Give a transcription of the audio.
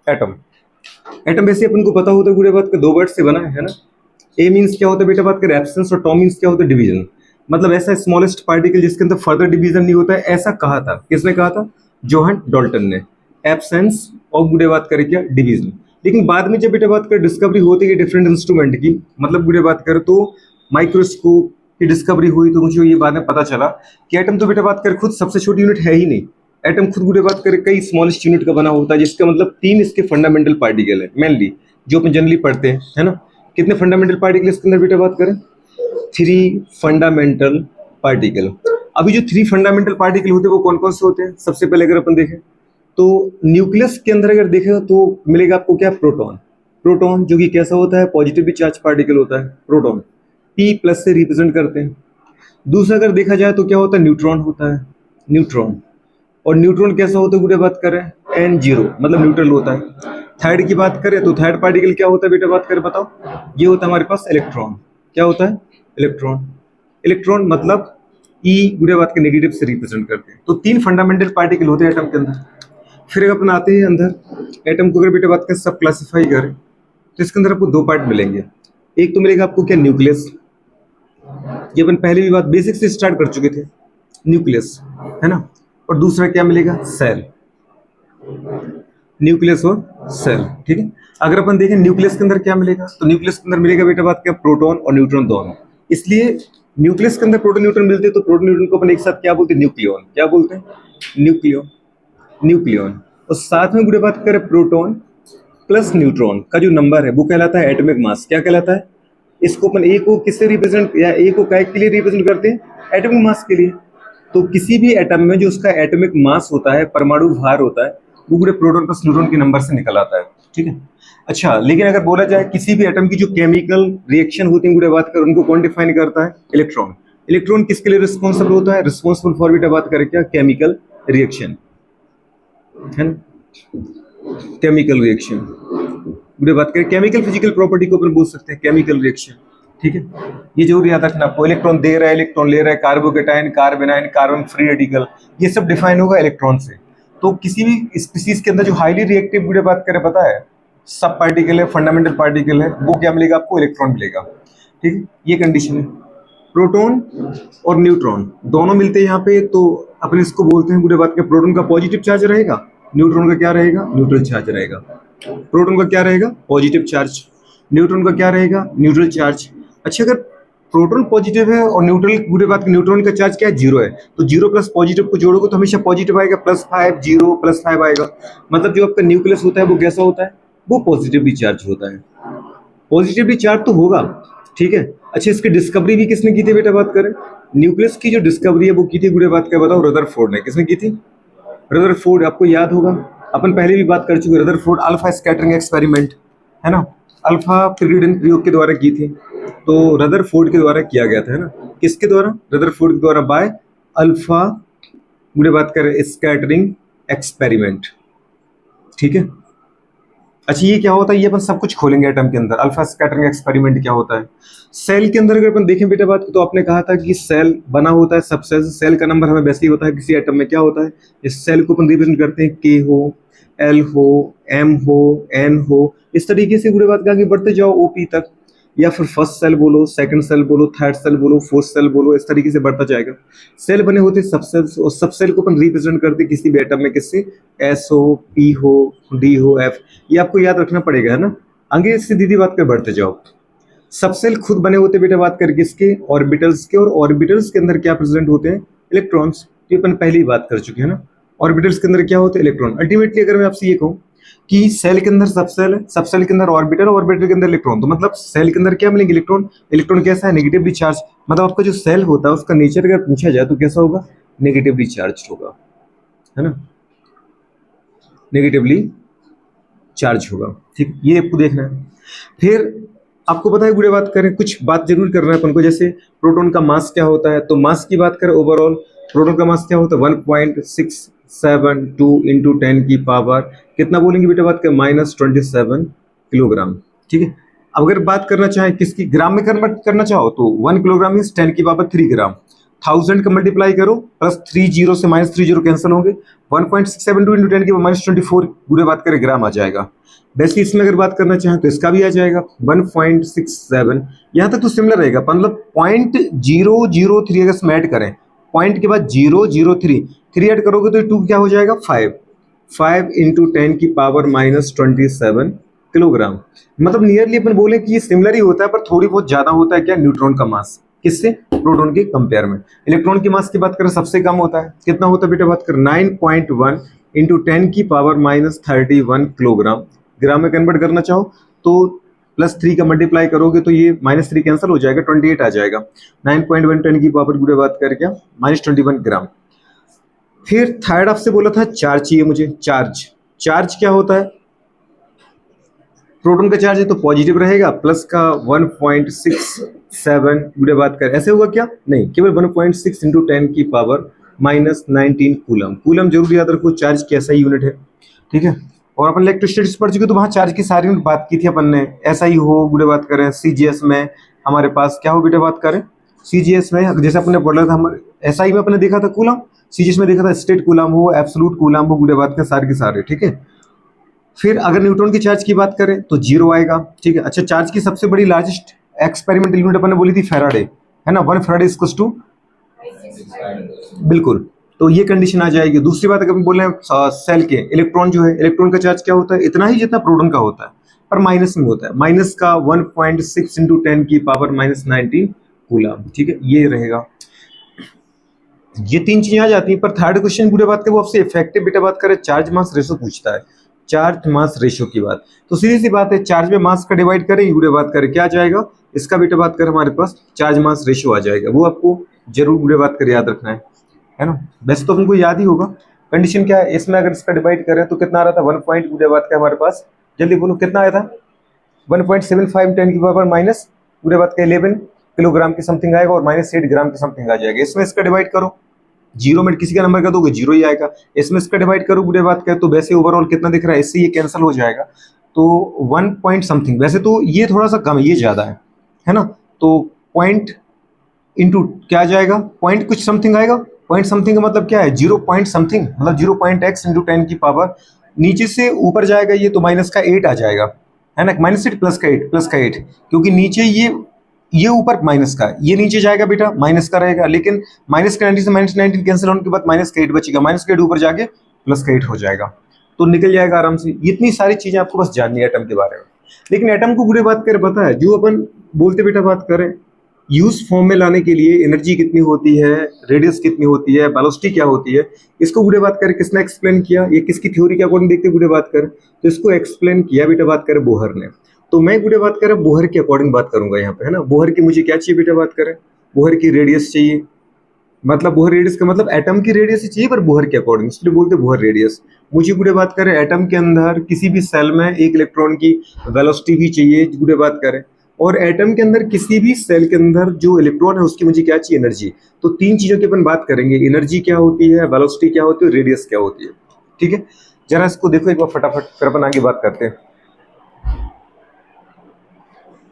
Atom. Atom वैसे अपन को पता होता है पूरे बात का 2 वर्ड से बना है ना। ए मीन्स क्या होता है बेटा बात करें एब्सेंस, और टॉ मीन्स क्या होता है डिवीजन। मतलब ऐसा स्मॉलेस्ट पार्टिकल जिसके अंदर फर्दर डिवीजन नहीं होता है, ऐसा कहा था। किसने कहा था? जोहान डाल्टन ने। एब्सेंस और बुरे बात करें क्या डिवीजन। लेकिन बाद में जब बेटा बात करें डिस्कवरी होती है डिफरेंट इंस्ट्रूमेंट की, मतलब बुरे बात करें तो माइक्रोस्कोप की डिस्कवरी हुई, तो मुझे ये बाद में पता चला कि एटम तो बेटा बात करें खुद सबसे छोटी यूनिट है ही नहीं। एटम खुद बुरे बात करें कई स्मॉलेस्ट यूनिट का बना होता है, जिसका मतलब 3 इसके फंडामेंटल पार्टिकल है मेनली, जो अपन जनरली पढ़ते हैं, है ना। कितने फंडामेंटल पार्टिकल इसके अंदर बेटा बात करें? 3 फंडामेंटल पार्टिकल। अभी जो 3 फंडामेंटल पार्टिकल होते हैं वो कौन कौन से होते हैं? सबसे पहले अगर अपन देखें तो न्यूक्लियस के अंदर अगर देखें तो मिलेगा आपको क्या? प्रोटॉन। प्रोटॉन जो कि कैसा होता है? पॉजिटिवली चार्ज पार्टिकल होता है प्रोटॉन, P प्लस से रिप्रेजेंट करते हैं। दूसरा अगर देखा जाए तो क्या होता है? न्यूट्रॉन होता है, न्यूट्रॉन। और न्यूट्रॉन कैसा होता है बेटा बात करें? N0 मतलब न्यूट्रल होता है। थर्ड की बात करें तो थर्ड पार्टिकल क्या होता है बेटा बात करें बताओ? ये होता है हमारे पास इलेक्ट्रॉन। क्या होता है? इलेक्ट्रॉन। इलेक्ट्रॉन मतलब E बुरे बात के नेगेटिव से रिप्रेजेंट करते हैं। तो 3 फंडामेंटल पार्टिकल होते हैं एटम के अंदर। फिर अपन आते हैं अंदर एटम को अगर बेटा बात करें सब क्लासिफाई करें तो इसके अंदर आपको 2 पार्ट मिलेंगे। एक तो मिलेगा आपको क्या? न्यूक्लियस। ये अपन पहले भी बात बेसिक से स्टार्ट कर चुके थे, न्यूक्लियस, है ना। और दूसरा क्या मिलेगा? सेल। न्यूक्लियस और सेल, ठीक है। अगर अपन देखें न्यूक्लियस के अंदर क्या मिलेगा, तो न्यूक्लियस के अंदर मिलेगा बेटा बात क्या? प्रोटॉन और न्यूट्रॉन दोनों। इसलिए न्यूक्लियस के अंदर प्रोटॉन न्यूट्रॉन मिलते हैं, तो प्रोटॉन न्यूट्रॉन को अपन एक साथ क्या बोलते हैं? न्यूक्लियॉन। क्या बोलते हैं? न्यूक्लियॉन। न्यूक्लियॉन। और साथ में बुरे बात करें प्रोटॉन प्लस न्यूट्रॉन का जो नंबर है वो कहलाता है एटॉमिक मास। क्या कहलाता है? इसको अपन ए को किससे रिप्रेजेंट, या ए को काय के लिए रिप्रेजेंट करते हैं? एटॉमिक मास के लिए। तो किसी भी एटम में जो उसका एटॉमिक मास होता है, परमाणु भार होता है, वो पूरे प्रोटॉन प्लस न्यूट्रॉन के नंबर से निकल आता है, ठीक है। अच्छा, लेकिन अगर बोला जाए किसी भी एटम की जो केमिकल रिएक्शन होती है, बात कर उनको कौन डिफाइन करता है? इलेक्ट्रॉन। इलेक्ट्रॉन किसके लिए रिस्पॉन्सिबल होता है? रिस्पॉन्सिबल फॉर बेटा बात करें क्या? केमिकल रिएक्शन, है ना। केमिकल रिएक्शन बात करें, केमिकल फिजिकल प्रॉपर्टी को अपन बोल सकते हैं केमिकल रिएक्शन, ठीक है। ये जरूर याद रखना आपको। इलेक्ट्रॉन दे रहा है, इलेक्ट्रॉन ले रहा है, कार्बोकेटायन, कार्बेनाइन, कार्बन फ्री रेडिकल, ये सब डिफाइन होगा इलेक्ट्रॉन से। तो किसी भी स्पीसीज के अंदर जो हाईली रिएक्टिव बात करें पता है, सब पार्टिकल है, फंडामेंटल पार्टिकल है, वो क्या मिलेगा आपको? इलेक्ट्रॉन मिलेगा, ठीक है। ये कंडीशन है। प्रोटॉन और न्यूट्रॉन दोनों मिलते हैं यहाँ पे, तो अपन इसको बोलते हैं बात के प्रोटॉन का पॉजिटिव चार्ज रहेगा, न्यूट्रॉन का क्या रहेगा? न्यूट्रल चार्ज रहेगा। प्रोटॉन का क्या रहेगा? Positive charge. न्यूट्रॉन का क्या रहेगा? Neutral charge. अच्छा, अगर प्रोटॉन पॉजिटिव है और न्यूट्रॉन का चार्ज क्या है? 0 है, तो 0 प्लस पॉजिटिव को जोड़ोगे तो हमेशा पॉजिटिव आएगा, +5, 0 +5 आएगा। मतलब जो आपका न्यूक्लियस होता है वो कैसा होता है? वो पॉजिटिवली चार्ज होता है। पॉजिटिवली चार्ज तो होगा, ठीक है। अच्छा, इसकी डिस्कवरी भी किसने की थी बेटा बात करें? न्यूक्लियस की जो डिस्कवरी है वो की थी बात क्या बताओ? रदरफोर्ड ने। किसने की थी? रदरफोर्ड। आपको याद होगा, अपन पहले भी बात कर चुके, रदरफोर्ड अल्फा स्कैटरिंग एक्सपेरिमेंट, है ना, अल्फा पिरियड प्रयोग के द्वारा की थी। तो रदरफोर्ड के द्वारा किया गया था, है ना। किसके द्वारा? रदरफोर्ड के द्वारा, बाय अल्फा बात करें स्कैटरिंग एक्सपेरिमेंट, ठीक है। अच्छा, ये क्या होता है? ये अपन सब कुछ खोलेंगे एटम के अंदर। अल्फा स्कैटरिंग एक्सपेरिमेंट क्या होता है? सेल के अंदर अगर अपन देखें बेटा बात, तो आपने कहा था कि सेल बना होता है सबसेल। सेल का नंबर हमें वैसे ही होता है किसी एटम में। क्या होता है? इस सेल को अपन रिप्रेजेंट करते हैं K हो, L हो, M हो, N हो, इस तरीके से बात के आगे बढ़ते जाओ OP तक, या फिर फर्स्ट सेल बोलो, सेकंड सेल बोलो, थर्ड सेल बोलो, फोर्थ सेल बोलो, इस तरीके से बढ़ता जाएगा। सेल बने होते सबसेल्स, और सबसेल को अपन रिप्रेजेंट करते किसी भी एटम में, किससे? S हो, P हो, D हो, F। ये आपको याद रखना पड़ेगा, है ना। आगे सीधी बात कर बढ़ते जाओ। सबसेल खुद बने होते बेटा बात कर किसके? ऑर्बिटल्स के। और ऑर्बिटल्स के अंदर क्या प्रेजेंट होते हैं? इलेक्ट्रॉन्स। ये अपन पहले ही बात कर चुके हैं ना। ऑर्बिटल्स के अंदर क्या होते हैं? इलेक्ट्रॉन। अल्टीमेटली अगर मैं आपसे ये कहूँ कि सेल के अंदर सबसेल है, सबसेल के अंदर ऑर्बिटल, ऑर्बिटल के अंदर इलेक्ट्रॉन, तो मतलब सेल के अंदर क्या मिलेंगे? इलेक्ट्रॉन। इलेक्ट्रॉन कैसा है? Negatively charge. मतलब आपका जो सेल होता है उसका नेचर अगर पूछा जाए तो कैसा होगा? नेगेटिवली चार्ज होगा, है ना, नेगेटिवली चार्ज होगा, ठीक। ये आपको देखना है। फिर आपको पता है बात करें, कुछ बात जरूर करना है अपन को। जैसे प्रोटॉन का मास क्या होता है, तो मास की बात करें ओवरऑल, प्रोटॉन का मास क्या होता है? 1.672 इंटू 10 की पावर कितना बोलेंगे बेटा बात करें? -27 किलोग्राम, ठीक है। अब अगर बात करना चाहे किसकी ग्राम में कन्वर्ट करना चाहो तो 1 किलोग्राम मीन्स 10 की पावर 3 ग्राम। 1000 का मल्टीप्लाई करो प्लस 30 से माइनस 30 कैंसिल होंगे, 1.672 इंटू 10 की माइनस 24 पूरे बात करें ग्राम आ जाएगा। वैसे इसमें अगर बात करना चाहें तो इसका भी आ जाएगा 1.67, यहाँ तक तो सिमिलर रहेगा, मतलब 0.003 अगर इसमें ऐड करें, पॉइंट के बाद 003 3 ऐड करोगे तो 2 क्या हो जाएगा 5 इंटू 10 की पावर माइनस 27 किलोग्राम। मतलब नियरली अपन बोले कि ये सिमिलर ही होता है, पर थोड़ी बहुत ज्यादा होता है क्या, न्यूट्रॉन का मास किससे, प्रोटॉन के कंपेयर में। इलेक्ट्रॉन की मास की बात करें सबसे कम होता है, कितना होता है बेटा, बात करें 9.1 इंटू 10 की पावर माइनस 31 किलोग्राम। ग्राम में कन्वर्ट करना चाहो तो प्लस 3 का मल्टीप्लाई करोगे तो ये माइनस 3 कैंसिल हो जाएगा, 28 आ जाएगा। 9.1 10 की पावर पूरे बात करके माइनस 21 ग्राम। फिर थर्ड आपसे बोला था चार्ज चाहिए मुझे, चार्ज क्या होता है, प्रोटॉन का चार्ज है तो पॉजिटिव रहेगा, प्लस का 1.67 बुरे बात कर, ऐसे होगा क्या, नहीं, केवल 1.6 इंटू 10 की पावर माइनस 19 कूलम। कूलम जरूर याद रखो, चार्ज की ऐसा यूनिट है, ठीक है। और अपन इलेक्ट्रोस्टैटिक्स पढ़ चुके तो वहाँ चार्ज की सारी यूनिट बात की थी अपन ने, ऐसा ही हो बुरे बात करें। सीजीएस में हमारे पास क्या हो बेटा, बात करें सीजीएस में जैसे अपने पढ़ा था, हमारे एसआई में अपने देखा था कूलम, सीजीएस में देखा था स्टेट कूलम हो, एब्सोल्यूट कूलम हो, बुरे बात करें सारे के सारे, ठीक है। फिर अगर न्यूट्रॉन की चार्ज की बात करें तो 0 आएगा, ठीक है। अच्छा, चार्ज की सबसे बड़ी लार्जेस्ट एक्सपेरिमेंटल यूनिट अपन ने बोली थी फैराडे, है ना, 1 फैराडे इक्वल्स टू, बिल्कुल, तो ये कंडीशन आ जाएगी। दूसरी बात अगर बोले सेल के इलेक्ट्रॉन जो है, इलेक्ट्रॉन का चार्ज क्या होता है, इतना ही जितना प्रोटॉन का होता है, पर माइनस में होता है, माइनस का 1.6 इंटू 10 की पावर माइनस 19 कूलम, ठीक है, ये रहेगा। ये तीन चीजें आ जाती हैं। पर थर्ड क्वेश्चन पूरे बात करें वो आपसे इफेक्टिव बेटा बात करें चार्ज मास रेशो पूछता है, चार्ज मास रेशो की बात, तो सीधी सी बात है, चार्ज में मास का डिवाइड करें, पूरे बात करें क्या आ जाएगा, इसका बेटा बात करें हमारे पास चार्ज मास रेशो आ जाएगा, वो आपको जरूर पूरे बात कर याद रखना है ना। वैसे तो हमको याद ही होगा। कंडीशन क्या है इसमें, अगर इसका डिवाइड करें तो कितना आ रहा था, 1 पॉइंट पूरे बात का हमारे पास, जल्दी बोलो कितना आया था, 1.75 10 की पावर माइनस पूरे बात का 11 किलोग्राम के समथिंग आएगा, और माइनस 8 ग्राम के समथिंग आ जाएगा। इसमें इसका डिवाइड करो, जीरो में किसी का नंबर कर दोगे जीरो ही आएगा, इसमें इसका डिवाइड करो पूरे बात करें तो वैसे ओवरऑल कितना दिख रहा है, इससे ये कैंसिल हो जाएगा, तो 1 पॉइंट समथिंग, वैसे तो ये थोड़ा सा कम है, ये ज्यादा है ना, तो पॉइंट इंटू क्या आ जाएगा, पॉइंट कुछ समथिंग आएगा, पॉइंट समथिंग का मतलब क्या है, 0 पॉइंट समथिंग, मतलब 0.x इंटू 10 की पावर, नीचे से ऊपर जाएगा ये तो माइनस का 8 आ जाएगा, है ना, माइनस 8 प्लस का 8, क्योंकि नीचे ये ऊपर माइनस का, ये नीचे जाएगा बेटा माइनस का रहेगा, लेकिन माइनस का 90 से माइनस 19 कैंसिल होने के बाद माइनस का 8 बचेगा, माइनस का 8 ऊपर जाके प्लस का 8 हो जाएगा, तो निकल जाएगा आराम से। इतनी सारी चीजें आपको बस जाननी है एटम के बारे में। लेकिन एटम को पूरे बात करें पता है, जो अपन बोलते बेटा बात करें यूज फॉर्म में लाने के लिए एनर्जी कितनी होती है, रेडियस कितनी होती है, वेलोसिटी क्या होती है, इसको पूरे बात करें किसने एक्सप्लेन किया, ये किसकी थ्योरी के अकॉर्डिंग देखते पूरे बात करें, तो इसको एक्सप्लेन किया बेटा बात करें बोहर ने। तो मैं पूरे बात करें बोहर के अकॉर्डिंग बात करूंगा यहाँ पे, है ना। बोहर की मुझे क्या चाहिए बेटा बात करें, बोहर की रेडियस चाहिए, मतलब बोहर रेडियस का मतलब एटम की रेडियस ही चाहिए, पर बोहर के अकॉर्डिंग, इसलिए बोलते बोहर रेडियस। मुझे पूरे बात करें एटम के अंदर किसी भी सेल में एक इलेक्ट्रॉन की वेलोसिटी भी चाहिए पूरे बात करें, और एटम के अंदर किसी भी सेल के अंदर जो इलेक्ट्रॉन है उसकी मुझे क्या चाहिए, एनर्जी। तो तीन चीजों की अपन बात करेंगे, एनर्जी क्या होती है, वेलोसिटी क्या होती है, रेडियस क्या होती है, ठीक है। जरा इसको देखो एक बार फटाफट, फिर अपन आगे बात करते हैं।